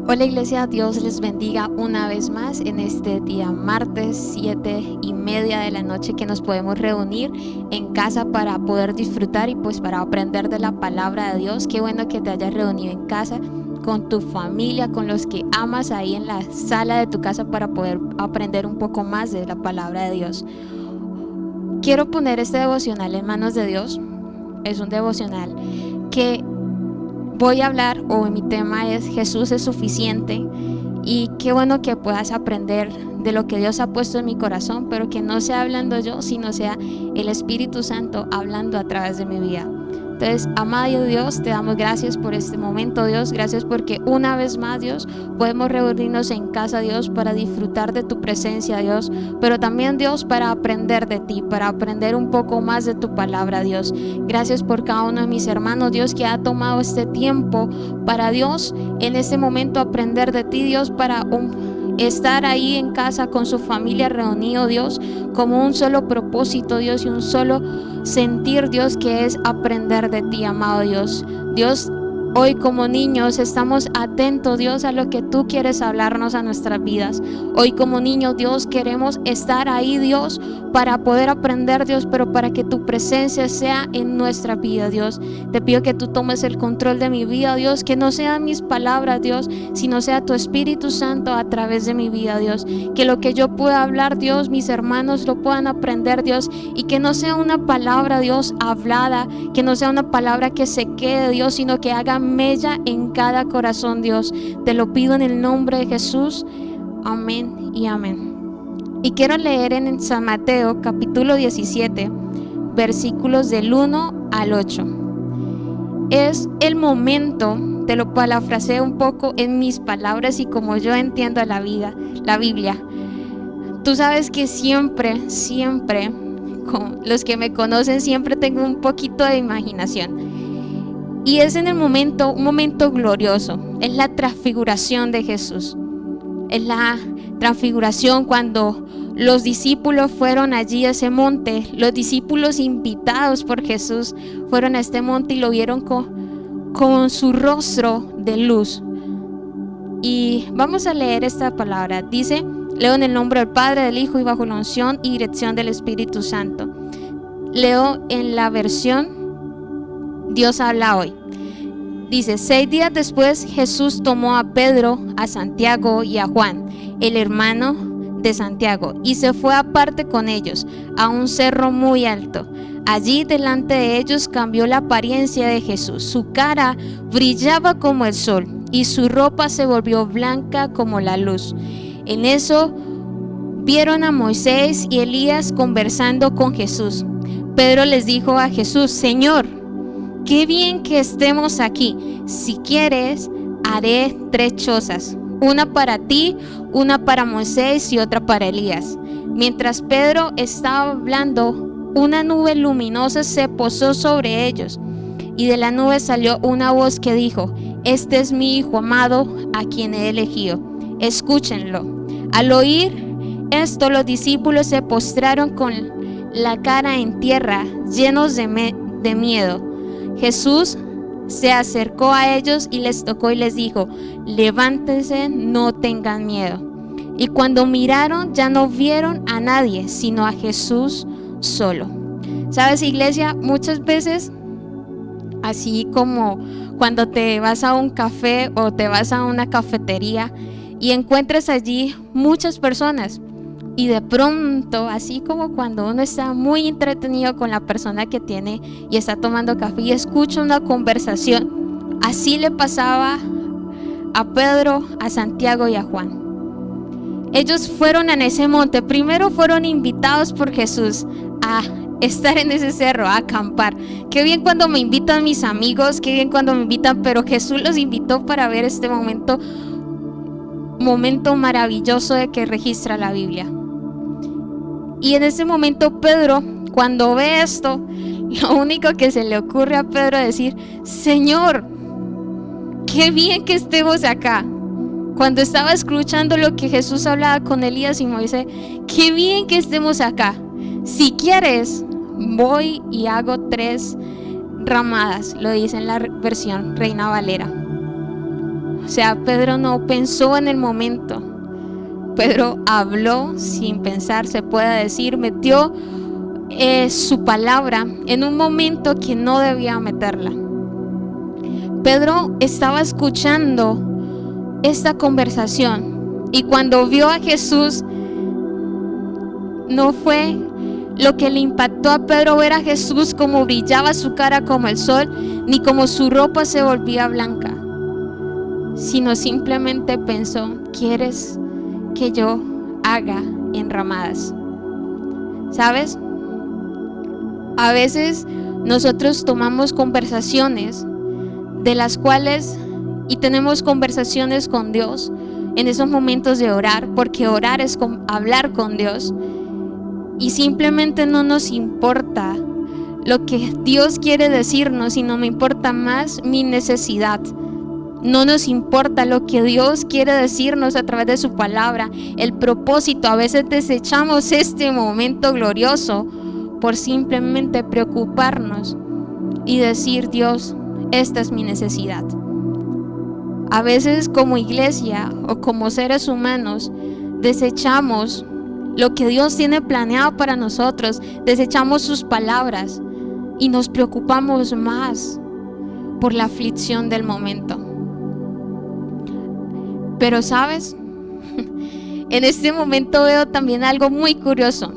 Hola Iglesia, Dios les bendiga una vez más en este día martes 7:30 de la noche que nos podemos reunir en casa para poder disfrutar y pues para aprender de la palabra de Dios. Qué bueno que te hayas reunido en casa con tu familia, con los que amas ahí en la sala de tu casa para poder aprender un poco más de la palabra de Dios. Quiero poner este devocional en manos de Dios. Es un devocional que voy a hablar, o mi tema es Jesús es suficiente, y qué bueno que puedas aprender de lo que Dios ha puesto en mi corazón, pero que no sea hablando yo, sino sea el Espíritu Santo hablando a través de mi vida. Entonces, amado Dios, te damos gracias por este momento, Dios. Gracias porque una vez más, Dios, podemos reunirnos en casa, Dios, para disfrutar de tu presencia, Dios, pero también, Dios, para aprender de ti, para aprender un poco más de tu palabra, Dios. Gracias por cada uno de mis hermanos, Dios, que ha tomado este tiempo para, Dios, en este momento aprender de ti, Dios, para estar ahí en casa con su familia reunido, Dios, como un solo propósito, Dios, y un solo sentir, Dios, que es aprender de ti, amado Dios. Dios, hoy como niños estamos atentos, Dios, a lo que tú quieres hablarnos a nuestras vidas. Hoy como niños, Dios, queremos estar ahí, Dios, para poder aprender, Dios, pero para que tu presencia sea en nuestra vida, Dios. Te pido que tú tomes el control de mi vida, Dios, que no sean mis palabras, Dios, sino sea tu Espíritu Santo a través de mi vida, Dios. Que lo que yo pueda hablar, Dios, mis hermanos lo puedan aprender, Dios, y que no sea una palabra, Dios, hablada, que no sea una palabra que se quede, Dios, sino que haga mella en cada corazón, Dios. Te lo pido en el nombre de Jesús. Amén y amén. Y quiero leer en San Mateo capítulo 17, versículos del 1 al 8. Es el momento, te lo parafraseo un poco en mis palabras y como yo entiendo la Biblia. Tú sabes que siempre, con los que me conocen, siempre tengo un poquito de imaginación. Y es en el momento, un momento glorioso. Es la transfiguración de Jesús. Es la transfiguración cuando los discípulos fueron allí a ese monte. Los discípulos invitados por Jesús fueron a este monte y lo vieron con su rostro de luz. Y vamos a leer esta palabra. Dice, leo en el nombre del Padre, del Hijo y bajo la unción y dirección del Espíritu Santo. Leo en la versión Dios habla hoy. Dice, 6 días después Jesús tomó a Pedro, a Santiago y a Juan, el hermano de Santiago, y se fue aparte con ellos a un cerro muy alto. Allí delante de ellos cambió la apariencia de Jesús. Su cara brillaba como el sol y su ropa se volvió blanca como la luz. En eso vieron a Moisés y Elías conversando con Jesús. Pedro les dijo a Jesús, Señor, qué bien que estemos aquí. Si quieres, haré 3 chozas, una para ti, una para Moisés y otra para Elías. Mientras Pedro estaba hablando, una nube luminosa se posó sobre ellos, y de la nube salió una voz que dijo, este es mi Hijo amado, a quien he elegido. Escúchenlo. Al oír esto, los discípulos se postraron con la cara en tierra, llenos de miedo. Jesús se acercó a ellos y les tocó y les dijo, levántense, no tengan miedo. Y cuando miraron ya no vieron a nadie, sino a Jesús solo. ¿Sabes, iglesia? Muchas veces, así como cuando te vas a un café o te vas a una cafetería y encuentras allí muchas personas, y de pronto, así como cuando uno está muy entretenido con la persona que tiene y está tomando café y escucha una conversación, así le pasaba a Pedro, a Santiago y a Juan. Ellos fueron en ese monte, primero fueron invitados por Jesús a estar en ese cerro, a acampar. Qué bien cuando me invitan mis amigos, qué bien cuando me invitan, pero Jesús los invitó para ver este momento maravilloso de que registra la Biblia. Y en ese momento Pedro, cuando ve esto, lo único que se le ocurre a Pedro es decir, Señor, qué bien que estemos acá. Cuando estaba escuchando lo que Jesús hablaba con Elías y Moisés, qué bien que estemos acá. Si quieres, voy y hago 3 ramadas, lo dice en la versión Reina Valera. O sea, Pedro no pensó en el momento. Pedro habló sin pensar, se puede decir, metió su palabra en un momento que no debía meterla. Pedro estaba escuchando esta conversación y cuando vio a Jesús, no fue lo que le impactó a Pedro ver a Jesús como brillaba su cara como el sol, ni como su ropa se volvía blanca, sino simplemente pensó: ¿quieres que yo haga enramadas? ¿Sabes? A veces nosotros tomamos conversaciones de las cuales y tenemos conversaciones con Dios en esos momentos de orar, porque orar es hablar con Dios, y simplemente no nos importa lo que Dios quiere decirnos, sino me importa más mi necesidad. No nos importa lo que Dios quiere decirnos a través de su palabra, el propósito. A veces desechamos este momento glorioso por simplemente preocuparnos y decir: Dios, esta es mi necesidad. A veces como iglesia o como seres humanos desechamos lo que Dios tiene planeado para nosotros, desechamos sus palabras y nos preocupamos más por la aflicción del momento. Pero ¿sabes? En este momento veo también algo muy curioso,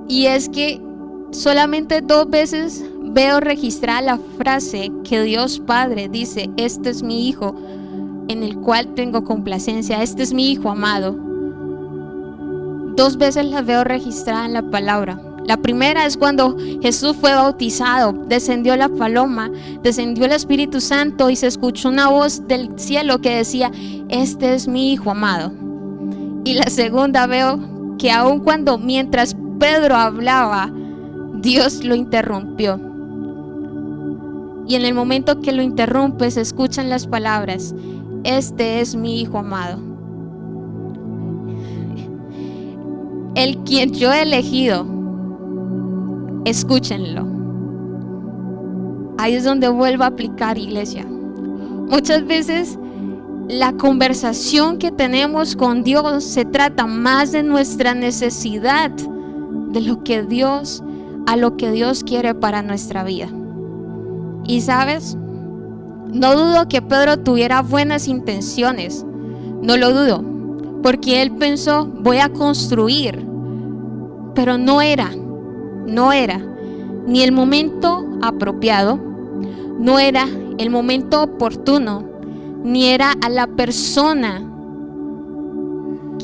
y es que solamente 2 veces veo registrada la frase que Dios Padre dice: este es mi hijo en el cual tengo complacencia, este es mi hijo amado. 2 veces la veo registrada en la palabra. La primera es cuando Jesús fue bautizado, descendió la paloma, descendió el Espíritu Santo y se escuchó una voz del cielo que decía: este es mi hijo amado. Y la segunda veo que aun cuando mientras Pedro hablaba, Dios lo interrumpió. Y en el momento que lo interrumpe se escuchan las palabras: este es mi hijo amado, el quien yo he elegido, escúchenlo. Ahí es donde vuelvo a aplicar, iglesia. Muchas veces la conversación que tenemos con Dios se trata más de nuestra necesidad de lo que Dios, a lo que Dios quiere para nuestra vida. Y sabes, no dudo que Pedro tuviera buenas intenciones, no lo dudo, porque él pensó: voy a construir, pero no era ni el momento apropiado, no era el momento oportuno, ni era a la persona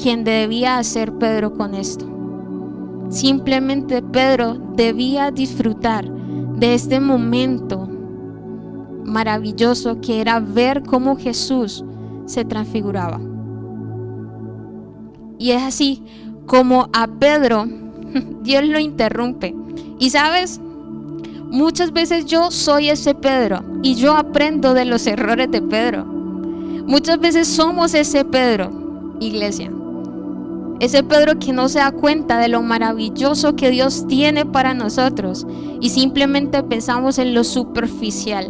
quien debía hacer Pedro con esto. Simplemente Pedro debía disfrutar de este momento maravilloso que era ver cómo Jesús se transfiguraba. Y es así como a Pedro Dios lo interrumpe. Y sabes, muchas veces yo soy ese Pedro y yo aprendo de los errores de Pedro. Muchas veces somos ese Pedro, iglesia. Ese Pedro que no se da cuenta de lo maravilloso que Dios tiene para nosotros y simplemente pensamos en lo superficial.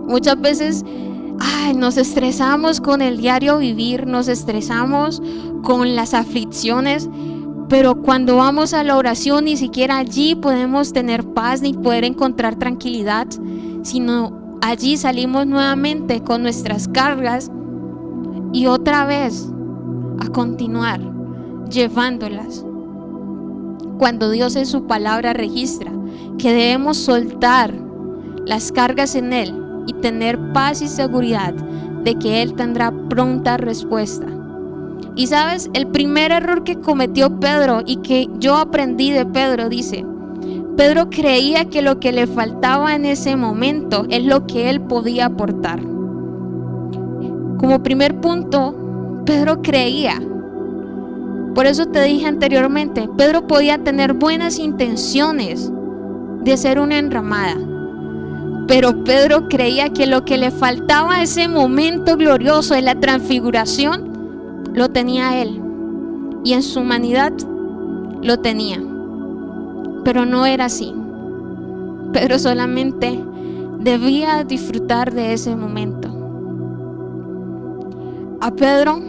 Muchas veces nos estresamos con el diario vivir, nos estresamos con las aflicciones, pero cuando vamos a la oración ni siquiera allí podemos tener paz ni poder encontrar tranquilidad, sino allí salimos nuevamente con nuestras cargas y otra vez a continuar llevándolas. Cuando Dios en su palabra registra que debemos soltar las cargas en Él y tener paz y seguridad de que Él tendrá pronta respuesta. Y sabes, el primer error que cometió Pedro y que yo aprendí de Pedro, dice: Pedro creía que lo que le faltaba en ese momento es lo que él podía aportar. Como primer punto, Pedro creía. Por eso te dije anteriormente, Pedro podía tener buenas intenciones de hacer una enramada, pero Pedro creía que lo que le faltaba a ese momento glorioso de la transfiguración lo tenía él, y en su humanidad lo tenía, pero no era así. Pedro solamente debía disfrutar de ese momento. A Pedro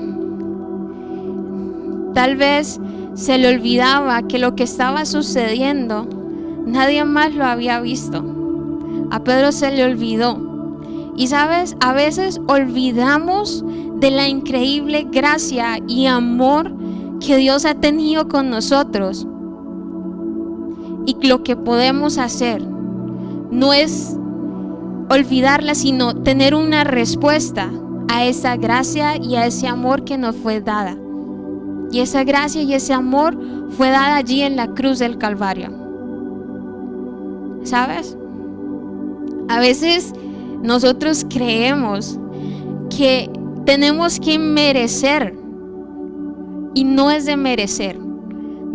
tal vez se le olvidaba que lo que estaba sucediendo nadie más lo había visto. A Pedro se le olvidó. Y sabes, a veces olvidamos de la increíble gracia y amor que Dios ha tenido con nosotros. Y lo que podemos hacer no es olvidarla, sino tener una respuesta a esa gracia y a ese amor que nos fue dada. Y esa gracia y ese amor fue dada allí en la cruz del Calvario. ¿Sabes? A veces nosotros creemos que tenemos que merecer, y no es de merecer.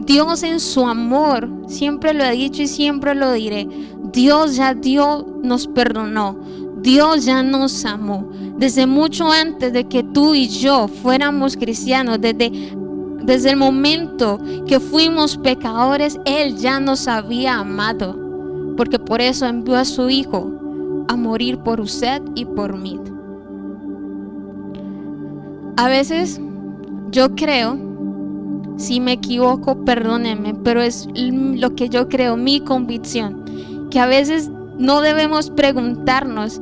Dios en su amor, siempre lo he dicho y siempre lo diré, Dios nos perdonó, Dios ya nos amó. Desde mucho antes de que tú y yo fuéramos cristianos, desde el momento que fuimos pecadores, Él ya nos había amado, porque por eso envió a su Hijo a morir por usted y por mí. A veces yo creo, si me equivoco, perdónenme, pero es lo que yo creo, mi convicción, que a veces no debemos preguntarnos,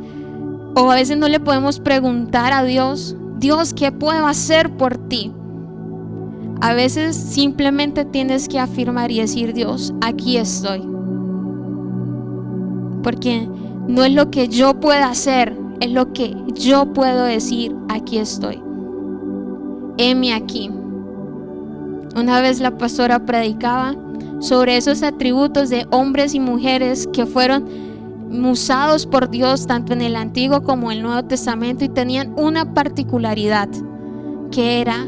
o a veces no le podemos preguntar a Dios, Dios, ¿qué puedo hacer por ti? A veces simplemente tienes que afirmar y decir, Dios, aquí estoy. Porque no es lo que yo pueda hacer, es lo que yo puedo decir, aquí estoy. Heme aquí. Una vez la pastora predicaba sobre esos atributos de hombres y mujeres que fueron usados por Dios tanto en el Antiguo como en el Nuevo Testamento, y tenían una particularidad que era,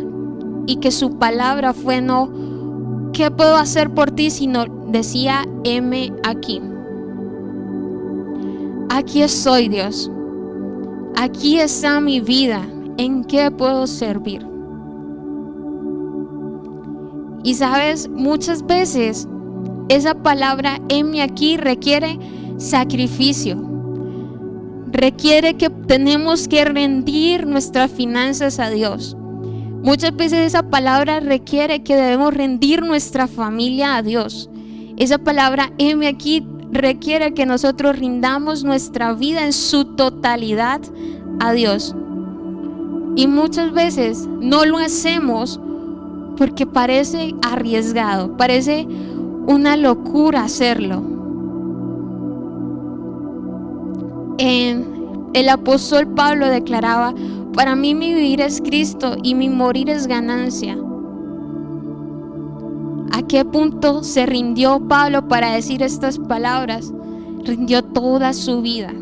y que su palabra fue no, ¿qué puedo hacer por ti? Sino decía, heme aquí. Aquí estoy, Dios. Aquí está mi vida. ¿En qué puedo servir? Y sabes, muchas veces esa palabra heme aquí requiere sacrificio. Requiere que tenemos que rendir nuestras finanzas a Dios. Muchas veces esa palabra requiere que debemos rendir nuestra familia a Dios. Esa palabra heme aquí requiere que nosotros rindamos nuestra vida en su totalidad a Dios. Y muchas veces no lo hacemos porque parece arriesgado, parece una locura hacerlo. El apóstol Pablo declaraba, para mí mi vivir es Cristo y mi morir es ganancia. ¿A qué punto se rindió Pablo para decir estas palabras? Rindió toda su vida.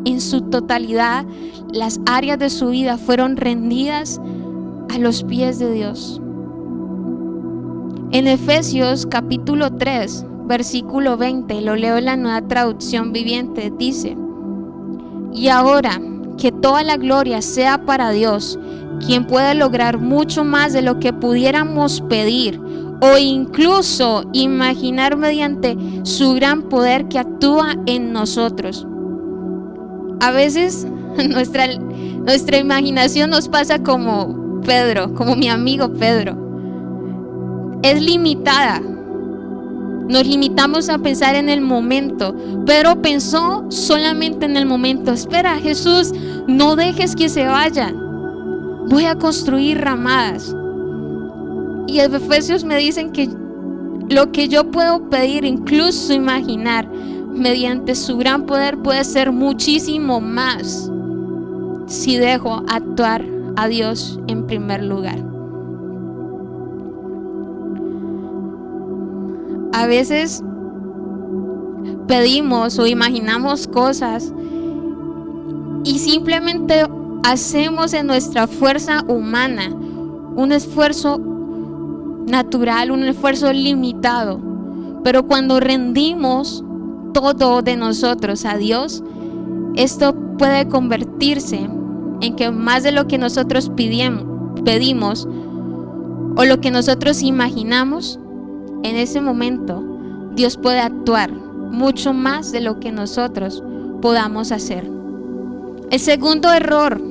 En su totalidad, las áreas de su vida fueron rendidas a los pies de Dios. En Efesios capítulo 3, versículo 20, lo leo en la Nueva Traducción Viviente, dice: y ahora que toda la gloria sea para Dios, quien puede lograr mucho más de lo que pudiéramos pedir o incluso imaginar mediante su gran poder que actúa en nosotros. A veces nuestra imaginación nos pasa como Pedro, como mi amigo Pedro. Es limitada. Nos limitamos a pensar en el momento. Pedro pensó solamente en el momento. Espera, Jesús, no dejes que se vayan. Voy a construir ramadas. Y en Efesios me dicen que lo que yo puedo pedir, incluso imaginar, mediante su gran poder puede ser muchísimo más si dejo actuar a Dios en primer lugar. A veces pedimos o imaginamos cosas y simplemente hacemos en nuestra fuerza humana un esfuerzo natural, un esfuerzo limitado. Pero cuando rendimos todo de nosotros a Dios, esto puede convertirse en que más de lo que nosotros pedimos o lo que nosotros imaginamos, en ese momento Dios puede actuar mucho más de lo que nosotros podamos hacer. El segundo error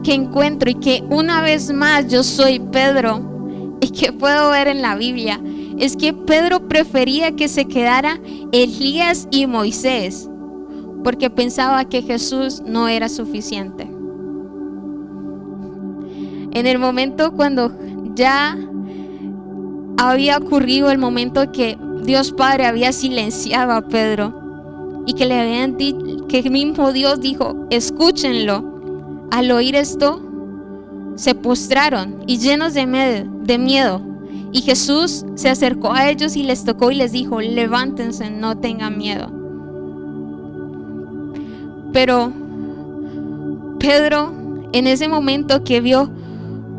que encuentro y que una vez más yo soy Pedro y que puedo ver en la Biblia es que Pedro prefería que se quedara Elías y Moisés porque pensaba que Jesús no era suficiente. En el momento cuando ya había ocurrido el momento que Dios Padre había silenciado a Pedro y que le habían dicho, que el mismo Dios dijo, escúchenlo. Al oír esto, se postraron y llenos de miedo. Y Jesús se acercó a ellos y les tocó y les dijo, levántense, no tengan miedo. Pero Pedro, en ese momento que vio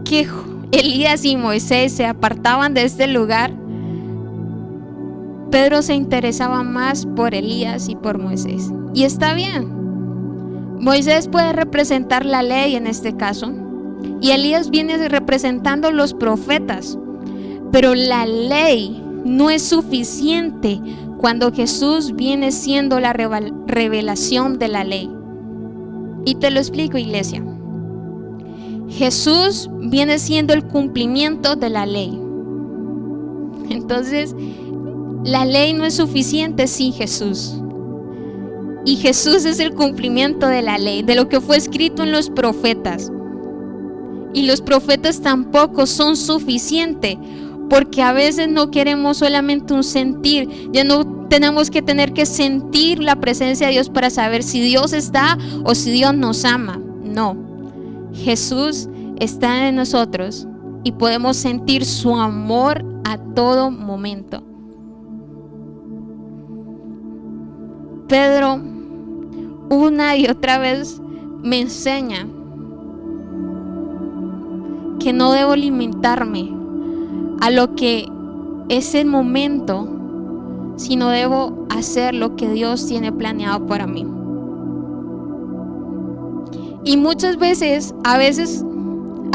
que Elías y Moisés se apartaban de este lugar, Pedro se interesaba más por Elías y por Moisés. Y está bien. Moisés puede representar la ley en este caso, y Elías viene representando los profetas, pero la ley no es suficiente cuando Jesús viene siendo la revelación de la ley. Y te lo explico, iglesia. Jesús viene siendo el cumplimiento de la ley. Entonces, la ley no es suficiente sin Jesús. Y Jesús es el cumplimiento de la ley, de lo que fue escrito en los profetas. Y los profetas tampoco son suficientes, porque a veces no queremos solamente un sentir. Ya no tenemos que tener que sentir la presencia de Dios para saber si Dios está o si Dios nos ama. No, Jesús está en nosotros y podemos sentir su amor a todo momento. Pedro una y otra vez me enseña que no debo limitarme a lo que es el momento, sino debo hacer lo que Dios tiene planeado para mí. Y muchas veces,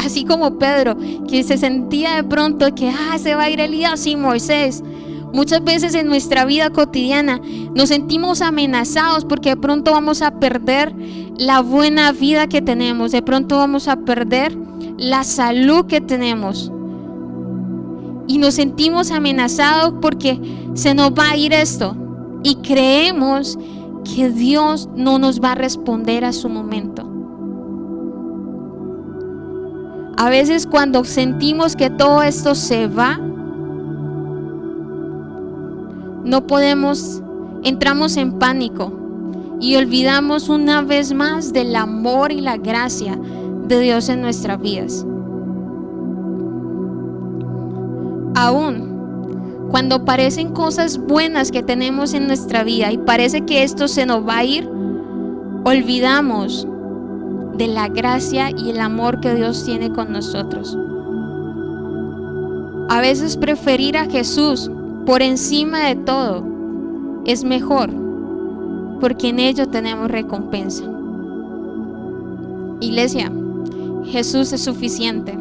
así como Pedro, que se sentía de pronto que se va a ir Elías y Moisés. Muchas veces en nuestra vida cotidiana nos sentimos amenazados porque de pronto vamos a perder la buena vida que tenemos, de pronto vamos a perder la salud que tenemos. Y nos sentimos amenazados porque se nos va a ir esto. Y creemos que Dios no nos va a responder a su momento. A veces cuando sentimos que todo esto se va, no podemos, entramos en pánico y olvidamos una vez más del amor y la gracia de Dios en nuestras vidas. Aún cuando parecen cosas buenas que tenemos en nuestra vida y parece que esto se nos va a ir, olvidamos de la gracia y el amor que Dios tiene con nosotros. A veces preferir a Jesús por encima de todo es mejor, porque en ello tenemos recompensa. Iglesia, Jesús es suficiente.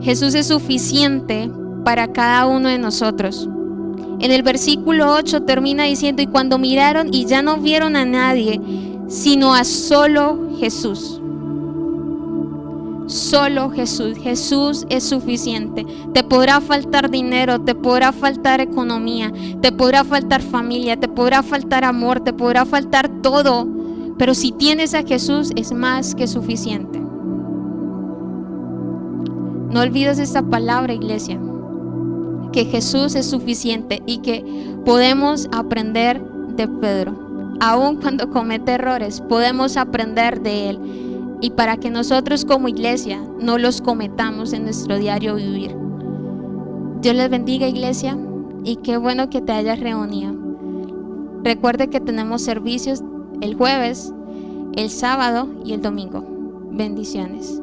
Jesús es suficiente para cada uno de nosotros. En el versículo 8 termina diciendo, y cuando miraron y ya no vieron a nadie, sino a solo Jesús. Solo Jesús. Jesús es suficiente. Te podrá faltar dinero, te podrá faltar economía, te podrá faltar familia, te podrá faltar amor, te podrá faltar todo, pero si tienes a Jesús es más que suficiente. No olvides esta palabra, iglesia, que Jesús es suficiente y que podemos aprender de Pedro. Aun cuando comete errores, podemos aprender de él. Y para que nosotros como iglesia no los cometamos en nuestro diario vivir. Dios les bendiga, iglesia, y qué bueno que te hayas reunido. Recuerde que tenemos servicios el jueves, el sábado y el domingo. Bendiciones.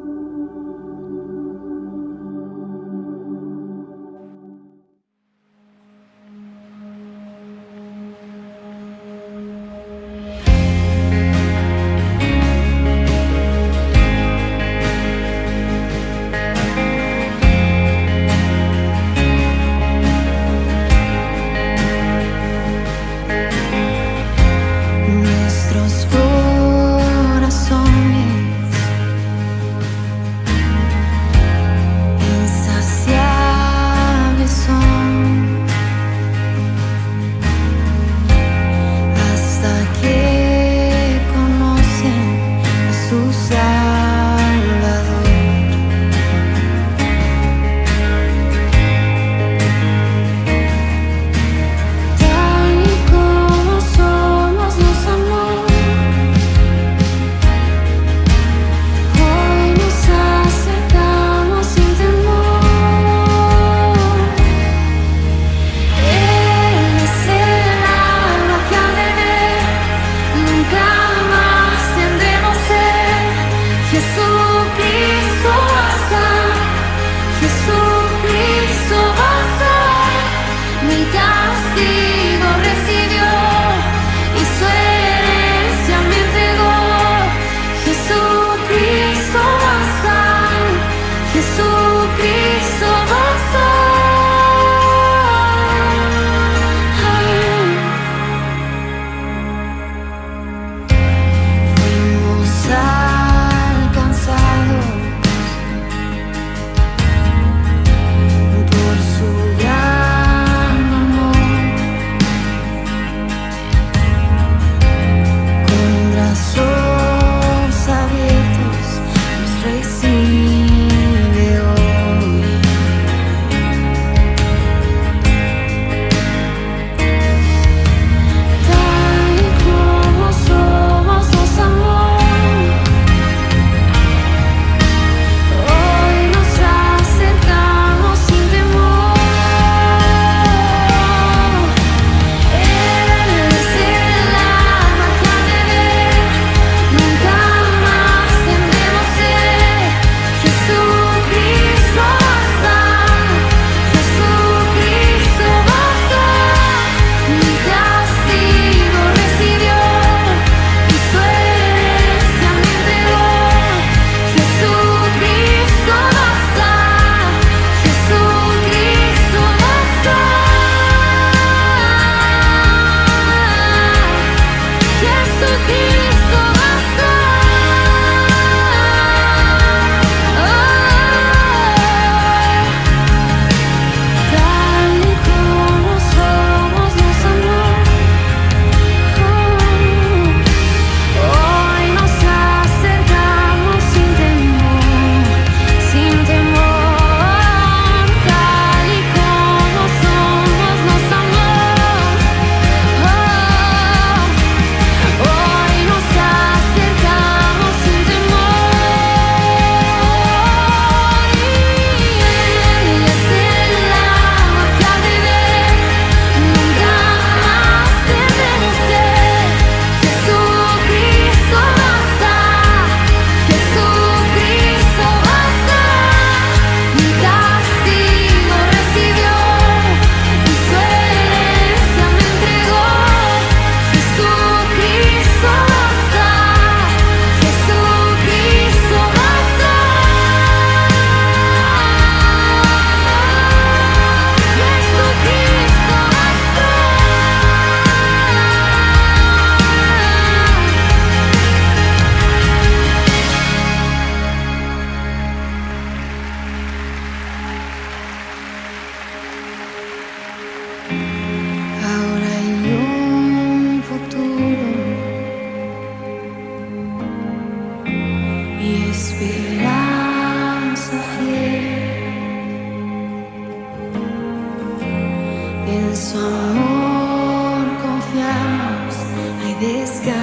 En su amor confiamos, hay descanso.